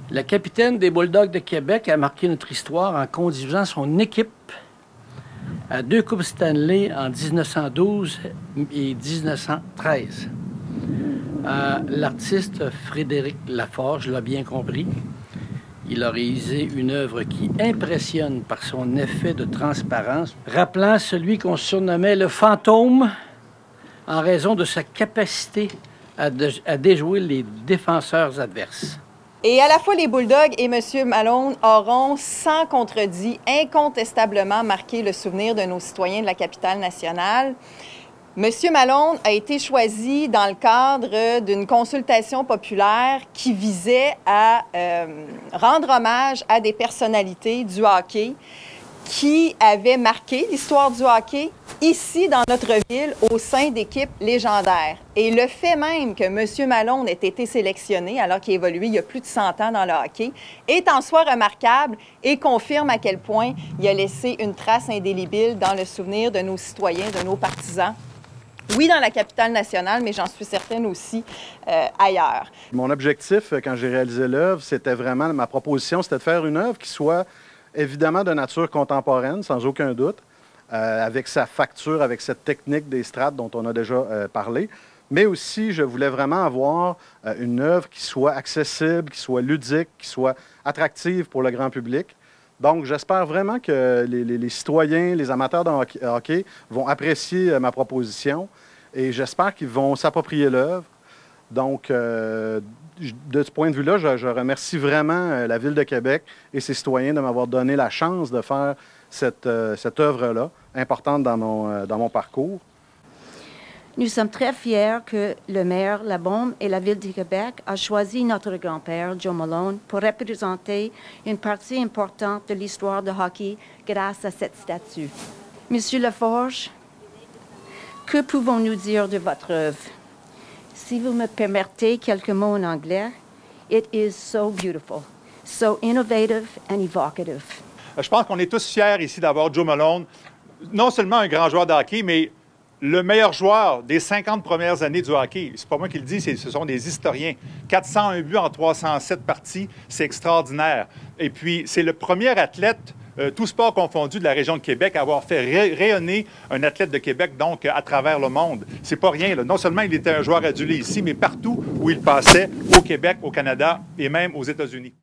Le capitaine des Bulldogs de Québec a marqué notre histoire en conduisant son équipe à 2 Coupes Stanley en 1912 et 1913. L'artiste Frédéric Laforge l'a bien compris. Il a réalisé une œuvre qui impressionne par son effet de transparence, rappelant celui qu'on surnommait le fantôme en raison de sa capacité à déjouer les défenseurs adverses. Et à la fois, les Bulldogs et M. Malone auront, sans contredit, incontestablement marqué le souvenir de nos citoyens de la capitale nationale. M. Malone a été choisi dans le cadre d'une consultation populaire qui visait à rendre hommage à des personnalités du hockey qui avaient marqué l'histoire du hockey ici dans notre ville au sein d'équipes légendaires. Et le fait même que M. Malone ait été sélectionné alors qu'il a évolué il y a plus de 100 ans dans le hockey est en soi remarquable et confirme à quel point il a laissé une trace indélébile dans le souvenir de nos citoyens, de nos partisans. Oui, dans la capitale nationale, mais j'en suis certaine aussi ailleurs. Mon objectif, quand j'ai réalisé l'œuvre, c'était vraiment, ma proposition, c'était de faire une œuvre qui soit évidemment de nature contemporaine, sans aucun doute, avec sa facture, avec cette technique des strates dont on a déjà parlé, mais aussi, je voulais vraiment avoir une œuvre qui soit accessible, qui soit ludique, qui soit attractive pour le grand public. Donc, j'espère vraiment que les citoyens, les amateurs de hockey vont apprécier ma proposition et j'espère qu'ils vont s'approprier l'œuvre. Donc, de ce point de vue-là, je remercie vraiment la Ville de Québec et ses citoyens de m'avoir donné la chance de faire cette œuvre-là, importante dans mon parcours. Nous sommes très fiers que le maire Labaume et la Ville de Québec a choisi notre grand-père, Joe Malone, pour représenter une partie importante de l'histoire du hockey grâce à cette statue. Monsieur Laforge, que pouvons-nous dire de votre œuvre? Si vous me permettez quelques mots en anglais, it is so beautiful, so innovative and evocative. Je pense qu'on est tous fiers ici d'avoir Joe Malone, non seulement un grand joueur de hockey, mais le meilleur joueur des 50 premières années du hockey. C'est pas moi qui le dis, ce sont des historiens. 401 buts en 307 parties, c'est extraordinaire. Et puis, c'est le premier athlète, tout sport confondu, de la région de Québec, à avoir fait rayonner un athlète de Québec, donc, à travers le monde. C'est pas rien, là. Non seulement il était un joueur adulé ici, mais partout où il passait, au Québec, au Canada et même aux États-Unis.